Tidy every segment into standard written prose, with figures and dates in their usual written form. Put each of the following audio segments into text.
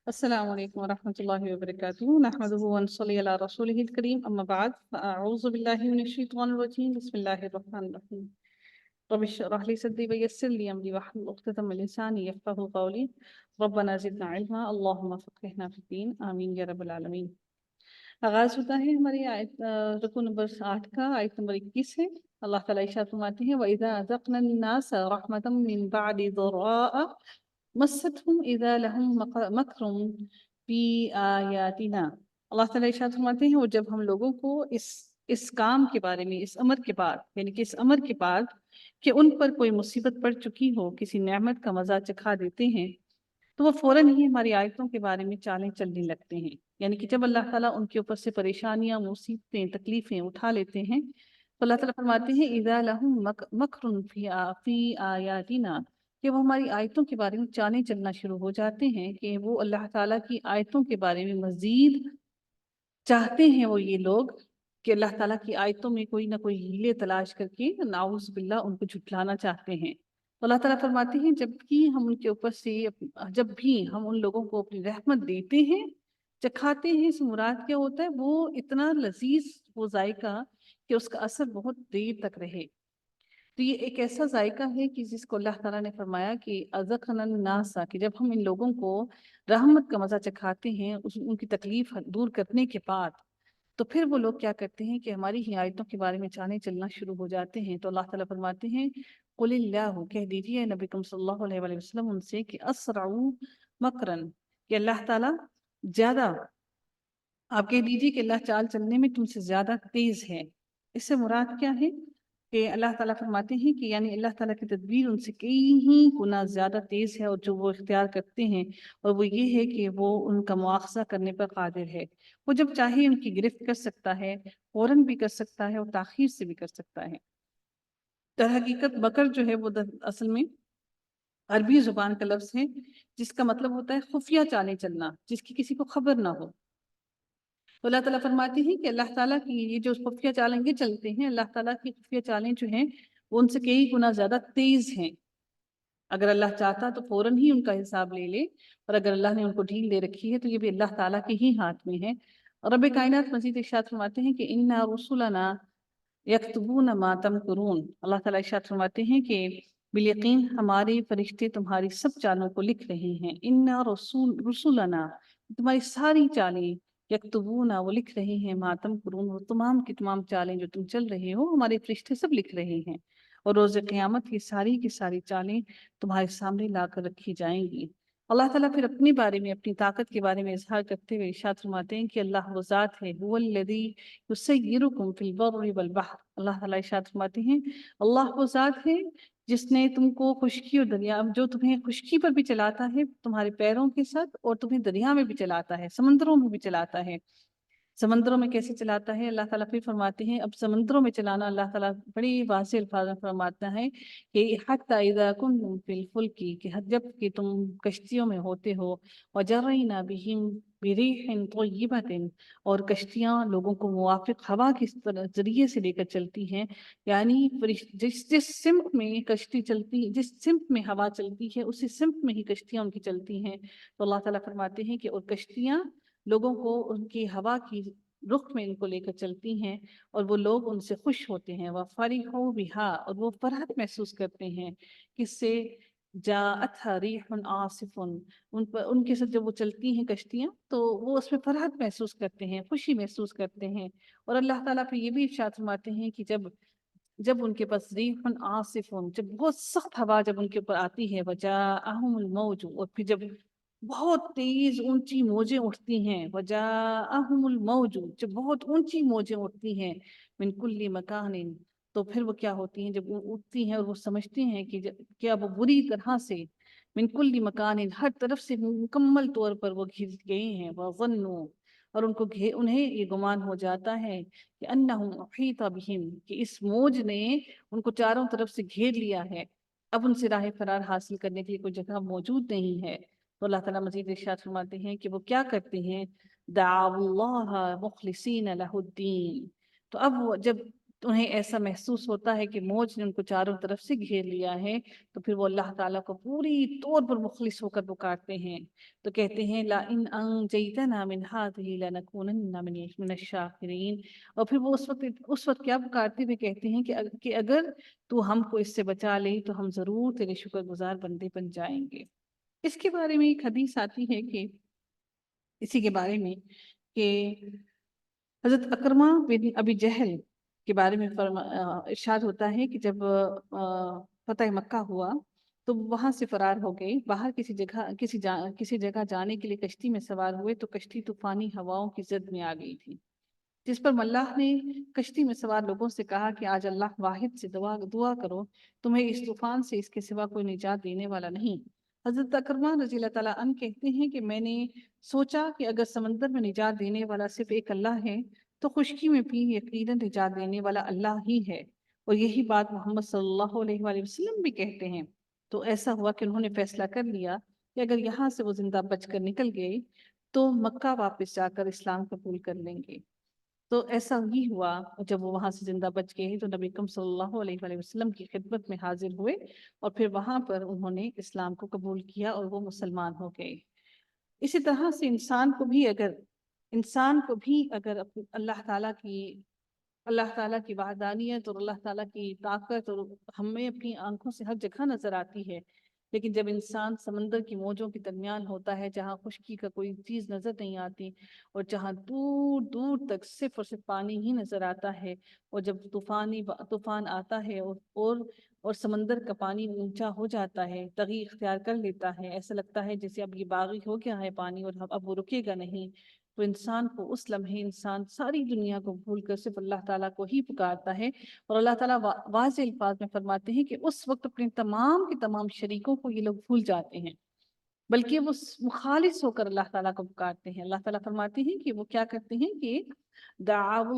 السلام عليكم ورحمة الله وبركاته. نحمده ونصلي على رسوله الكريم. أما بعد، فأعوذ بالله من الشيطان الرجيم. بسم الله الرحمن الرحيم. رب اشرح لي صدري ويسر لي أمري واحلل عقدة من لساني يفقهوا قولي. ربنا زدنا علما اللهم فقهنا في الدين آمين يا رب العالمين. آغاز ہوتا ہے ہماری آیت رکو نمبر 8 کا، آیت نمبر 21 ہے۔ اللہ تعالیٰ ارشاد فرماتے ہیں وَإِذَا أَذَقْنَا النَّاسَ رَحْمَةً مِّن بَعْدِ ضَرَّاءَ مَسَّتْهُمْ إِذَا لَهُم مَكْرٌ فِي آيَاتِنَا۔ اللہ تعالیٰ ارشاد فرماتے ہیں، اور جب ہم لوگوں کو اس کام کے بارے میں، اس امر کے بعد، یعنی کہ اس امر کے بعد کہ ان پر کوئی مصیبت پڑ چکی ہو، کسی نعمت کا مزہ چکھا دیتے ہیں، تو وہ فوراً ہی ہماری آیتوں کے بارے میں چالیں چلنے لگتے ہیں۔ یعنی کہ جب اللہ تعالیٰ ان کے اوپر سے پریشانیاں، مصیبتیں، تکلیفیں اٹھا لیتے ہیں، تو اللہ تعالیٰ فرماتے ہیں اذا لہم مکر فی آیاتنا، کہ وہ ہماری آیتوں کے بارے میں چالیں چلنا شروع ہو جاتے ہیں، کہ وہ اللہ تعالیٰ کی آیتوں کے بارے میں مزید چاہتے ہیں وہ یہ لوگ کہ اللہ تعالیٰ کی آیتوں میں کوئی نہ کوئی ہیلے تلاش کر کے نعوذ باللہ ان کو جھٹلانا چاہتے ہیں۔ تو اللہ تعالیٰ فرماتے ہیں جب بھی ہم ان لوگوں کو اپنی رحمت دیتے ہیں، چکھاتے ہیں، اس مراد کیا ہوتا ہے، وہ اتنا لذیذ وہ ذائقہ کہ اس کا اثر بہت دیر تک رہے۔ تو یہ ایک ایسا ذائقہ ہے کہ جس کو اللہ تعالیٰ نے فرمایا کہ اذقنا الناس، کہ جب ہم ان لوگوں کو رحمت کا مزہ چکھاتے ہیں، ان کی تکلیف دور کرنے کے بعد، تو پھر وہ لوگ کیا کرتے ہیں کہ ہماری ہی آیتوں کے بارے میں چانے چلنا شروع ہو جاتے ہیں۔ تو اللہ تعالیٰ فرماتے ہیں قل اللہ، کہہ دیجیے نبی کریم صلی اللہ علیہ وآلہ وسلم ان سے کہ اسرعوا مکرن، کہ اللہ تعالیٰ زیادہ، آپ کہہ دیجیے کہ اللہ چال چلنے میں تم سے زیادہ تیز ہے۔ اس سے مراد کیا ہے کہ اللہ تعالیٰ فرماتے ہیں کہ یعنی اللہ تعالیٰ کی تدبیر ان سے کئی گنا زیادہ تیز ہے، اور جو وہ اختیار کرتے ہیں، اور وہ یہ ہے کہ وہ ان کا مواخذہ کرنے پر قادر ہے۔ وہ جب چاہے ان کی گرفت کر سکتا ہے، فوراً بھی کر سکتا ہے اور تاخیر سے بھی کر سکتا ہے۔ در حقیقت مکر جو ہے وہ اصل میں عربی زبان کا لفظ ہے، جس کا مطلب ہوتا ہے خفیہ چالیں چلنا، جس کی کسی کو خبر نہ ہو۔ تو اللہ تعالیٰ فرماتے ہیں کہ اللہ تعالیٰ کی یہ جو خفیہ چالیں یہ چلتے ہیں، اللہ تعالیٰ کی خفیہ چالیں جو ہیں وہ ان سے کئی گنا زیادہ تیز ہیں۔ اگر اللہ چاہتا تو فوراً ہی ان کا حساب لے لے، اور اگر اللہ نے ان کو ڈھیل دے رکھی ہے تو یہ بھی اللہ تعالیٰ کے ہی ہاتھ میں ہے۔ اور رب کائنات مزید ارشاد فرماتے ہیں کہ اِنَّا رُسُلَنَا یکتبون ما تمکرون، اللہ تعالیٰ ارشاد فرماتے ہیں کہ بالیقین ہمارے فرشتے تمہاری سب چالوں کو لکھ رہے ہیں۔ اِنَّا رسولنا، تمہاری ساری چالیں، یکتبون وہ لکھ رہے ہیں، ما تمکرون وہ تمام کی تمام چالیں جو تم چل رہے ہو، ہمارے فرشتے سب لکھ رہے ہیں، اور روز قیامت کی ساری چالیں تمہارے سامنے لا کر رکھی جائیں گی۔ اللہ تعالیٰ پھر اپنے بارے میں، اپنی طاقت کے بارے میں اظہار کرتے ہوئے ارشاد فرماتے ہیں کہ اللہ وہ ذات ہے، هو الذی یسیرکم فی البر والبحر، اللہ تعالیٰ ارشاد فرماتے ہیں اللہ وہ ذات ہے جس نے تم کو خشکی اور دریا، جو تمہیں خشکی پر بھی چلاتا ہے تمہارے پیروں کے ساتھ، اور تمہیں دریا میں بھی چلاتا ہے، سمندروں میں بھی چلاتا ہے۔ سمندروں میں کیسے چلاتا ہے اللہ تعالیٰ پھر فرماتے ہیں، اب سمندروں میں چلانا اللہ تعالیٰ بڑی واضح الفاظ میں فرماتا ہے کہ حتی اذا کنتم فی الفلک، کہ جب کہ تم کشتیوں میں ہوتے ہو، وجرین بہم بريح طیبۃ، اور کشتیاں لوگوں کو موافق ہوا کے ذریعے سے لے کر چلتی ہیں، یعنی جس سمت میں کشتی چلتی، جس سمت میں ہوا چلتی ہے اسی سمت میں ہی کشتیاں ان کی چلتی ہیں۔ تو اللہ تعالیٰ فرماتے ہیں کہ اور کشتیاں لوگوں کو ان کی ہوا کی رخ میں ان کو لے کر چلتی ہیں، اور وہ لوگ ان سے خوش ہوتے ہیں، وَفَرِحُوا بِهَا، اور وہ فرحت محسوس کرتے ہیں، کس سے؟ جَاءَتْهَا رِيحٌ عَاصِفٌ، ان کے ساتھ جب وہ چلتی ہیں کشتیاں تو وہ اس میں فرحت محسوس کرتے ہیں، خوشی محسوس کرتے ہیں۔ اور اللہ تعالیٰ پہ یہ بھی ارشاد فرماتے ہیں کہ جب ان کے پاس ریح عاصف، جب بہت سخت ہوا جب ان کے اوپر آتی ہے، وجاءہم الموج، اور پھر جب بہت تیز اونچی موجیں اٹھتی ہیں، وجاءہم الموج، جب بہت اونچی موجیں اٹھتی ہیں، من کل مکان، تو پھر وہ کیا ہوتی ہیں جب وہ اٹھتی ہیں اور وہ سمجھتے ہیں کہ کیا وہ بری طرح سے من کل مکان، ہر طرف سے مکمل طور پر وہ گھر گئے ہیں، وظنوا، اور انہیں یہ گمان ہو جاتا ہے کہ انہم احیط بہم، کہ اس موج نے ان کو چاروں طرف سے گھیر لیا ہے، اب ان سے راہ فرار حاصل کرنے کے لیے کوئی جگہ موجود نہیں ہے۔ تو اللہ تعالیٰ مزید ارشاد فرماتے ہیں کہ وہ کیا کرتے ہیں، دعوا اللہ مخلصین لہ الدین، تو اب وہ جب انہیں ایسا محسوس ہوتا ہے کہ موج نے ان کو چاروں طرف سے گھیر لیا ہے، تو پھر وہ اللہ تعالیٰ کو پوری طور پر مخلص ہو کر پکارتے ہیں، تو کہتے ہیں لا ان انجیتنا من هذه لنکونن من الشاکرین۔ اور پھر وہ اس وقت کیا پکارتے ہوئے کہتے ہیں کہ اگر تو ہم کو اس سے بچا لے تو ہم ضرور تیرے شکر گزار بندے بن جائیں گے۔ اس کے بارے میں ایک حدیث آتی ہے کہ اسی کے بارے میں کہ حضرت اکرمہ بن ابی جہل کے بارے میں ارشاد ہوتا ہے کہ جب فتح مکہ ہوا تو وہاں سے فرار ہو گئے، باہر کسی جگہ جانے کے لیے کشتی میں سوار ہوئے تو کشتی طوفانی ہواؤں کی زد میں آ گئی تھی، جس پر ملاح نے کشتی میں سوار لوگوں سے کہا کہ آج اللہ واحد سے دعا کرو، تمہیں اس طوفان سے اس کے سوا کوئی نجات دینے والا نہیں۔ حضرت اکرمہ رضی اللہ تعالیٰ عنہ کہتے ہیں کہ میں نے سوچا کہ اگر سمندر میں نجات دینے والا صرف ایک اللہ ہے تو خشکی میں بھی یقیناً نجات دینے والا اللہ ہی ہے، اور یہی بات محمد صلی اللہ علیہ وآلہ وسلم بھی کہتے ہیں۔ تو ایسا ہوا کہ انہوں نے فیصلہ کر لیا کہ اگر یہاں سے وہ زندہ بچ کر نکل گئے تو مکہ واپس جا کر اسلام قبول کر لیں گے۔ تو ایسا ہی ہوا، جب وہ وہاں سے زندہ بچ گئے تو نبی اکرم صلی اللہ علیہ وآلہ وسلم کی خدمت میں حاضر ہوئے، اور پھر وہاں پر انہوں نے اسلام کو قبول کیا اور وہ مسلمان ہو گئے۔ اسی طرح سے انسان کو بھی اگر اللہ تعالیٰ کی وحدانیت اور اللہ تعالیٰ کی طاقت اور ہمیں اپنی آنکھوں سے ہر جگہ نظر آتی ہے، لیکن جب انسان سمندر کی موجوں کے درمیان ہوتا ہے جہاں خشکی کا کوئی چیز نظر نہیں آتی اور جہاں دور دور تک صرف اور صرف پانی ہی نظر آتا ہے، اور جب طوفان آتا ہے اور سمندر کا پانی اونچا ہو جاتا ہے، تغی اختیار کر لیتا ہے، ایسا لگتا ہے جیسے اب یہ باغی ہو گیا ہے پانی اور اب وہ رکے گا نہیں، تو انسان کو اس لمحے انسان ساری دنیا کو بھول کر صرف اللہ تعالیٰ کو ہی پکارتا ہے، اور اللہ تعالیٰ واضح الفاظ میں فرماتے ہیں کہ اس وقت اپنے تمام کے تمام شریکوں کو یہ لوگ بھول جاتے ہیں، بلکہ وہ مخالص ہو کر اللہ تعالیٰ کو پکارتے ہیں۔ اللہ تعالیٰ فرماتے ہیں کہ وہ کیا کرتے ہیں کہ دعوا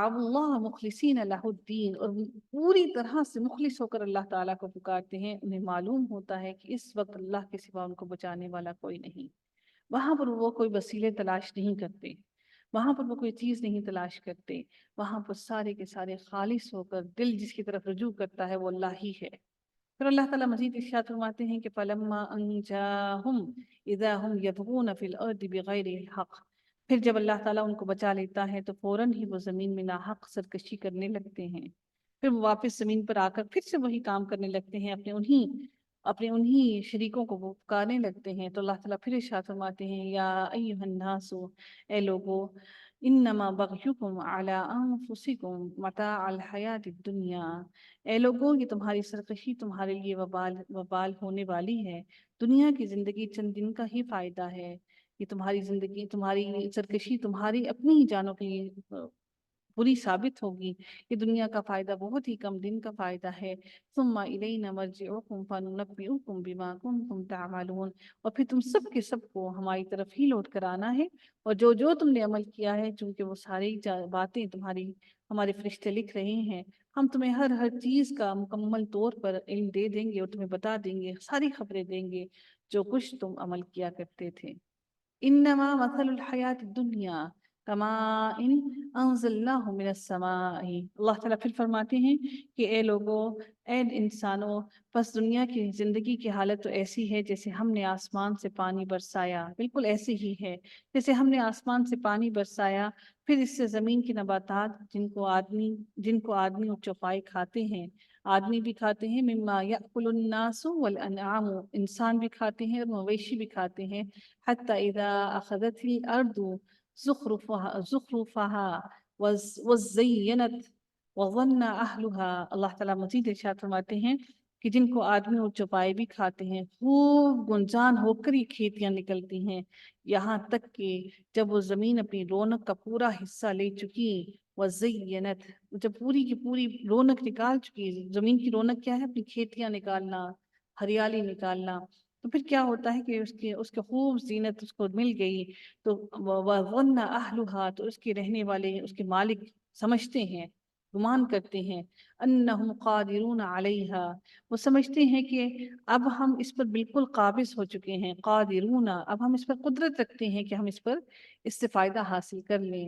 اللہ مخلصین لہ الدین، اور پوری طرح سے مخلص ہو کر اللہ تعالیٰ کو پکارتے ہیں۔ انہیں معلوم ہوتا ہے کہ اس وقت اللہ کے سوا ان کو بچانے والا کوئی نہیں، وہاں پر وہ کوئی وسیلے تلاش نہیں کرتے، وہاں پر وہ کوئی چیز نہیں تلاش کرتے، وہاں پر سارے کے سارے خالص ہو کر دل جس کی طرف رجوع کرتا ہے وہ اللہ ہی ہے۔ پھر اللہ تعالیٰ مزید ارشاد فرماتے ہیں کہ فَلَمَّا أَنْجَاهُمْ إِذَا هُمْ يَبْغُونَ فِي الْأَرْضِ بِغَيْرِ الْحَقِّ، پھر جب اللہ تعالیٰ ان کو بچا لیتا ہے تو فوراً ہی وہ زمین میں ناحق سرکشی کرنے لگتے ہیں، پھر وہ واپس زمین پر آ کر پھر سے وہی کام کرنے لگتے ہیں، اپنے انہی شریکوں کو وہ پکارنے لگتے ہیں، تو اللہ تعالیٰ پھر ارشاد فرماتے ہیں یا ایھا الناس، اے لوگو، انما بغیکم علی انفسکم متاع الحیات الدنیا، اے لوگو یہ تمہاری سرکشی تمہارے لیے وبال ہونے والی ہے، دنیا کی زندگی چند دن کا ہی فائدہ ہے، یہ تمہاری سرکشی تمہاری اپنی ہی جانوں کے لیے بری ثابت ہوگی، یہ دنیا کا فائدہ بہت ہی کم دن کا فائدہ ہے۔ ثم الینا مرجعکم فننبئکم بما کنتم تعملون، اور پھر تم سب کے سب کو ہماری طرف ہی لوٹ کر آنا ہے، اور جو تم نے عمل کیا ہے، چونکہ وہ ساری باتیں ہمارے فرشتے لکھ رہے ہیں، ہم تمہیں ہر چیز کا مکمل طور پر علم دے دیں گے اور تمہیں بتا دیں گے، ساری خبریں دیں گے جو کچھ تم عمل کیا کرتے تھے۔ انما مثل الحیات الدنیا کما ان انزلناہ من السماء، اللہ تعالیٰ پھر فرماتے ہیں کہ اے لوگو، اے انسانوں، پس دنیا کی زندگی کی حالت تو ایسی ہے جیسے ہم نے آسمان سے پانی برسایا، بالکل ایسے ہی ہے جیسے ہم نے آسمان سے پانی برسایا، پھر اس سے زمین کی نباتات جن کو آدمی اور چوپائے کھاتے ہیں، آدمی بھی کھاتے ہیں، مما یأکل الناس والانعام، انسان بھی کھاتے ہیں اور مویشی بھی کھاتے ہیں، حتی اذا اخذت الارض زخرفها وزینت وظن اہلها، اللہ تعالیٰ مزید ارشاد فرماتے ہیں کہ جن کو آدمی اور چوپائے بھی کھاتے ہیں، خوب گنجان ہو کر یہ کھیتیاں نکلتی ہیں، یہاں تک کہ جب وہ زمین اپنی رونق کا پورا حصہ لے چکی، وزینت، جب پوری کی پوری رونق نکال چکی، زمین کی رونق کیا ہے؟ اپنی کھیتیاں نکالنا، ہریالی نکالنا، تو پھر کیا ہوتا ہے کہ اس کے خوب زینت اس کو مل گئی، تو وَظَنَّ أَهْلُهَا، تو اس کے رہنے والے اس کے مالک سمجھتے ہیں، گمان کرتے ہیں، أَنَّهُمْ قَادِرُونَ عَلَيْهَا، وہ سمجھتے ہیں کہ اب ہم اس پر بالکل قابض ہو چکے ہیں، قادرون، اب ہم اس پر قدرت رکھتے ہیں کہ ہم اس سے فائدہ حاصل کر لیں،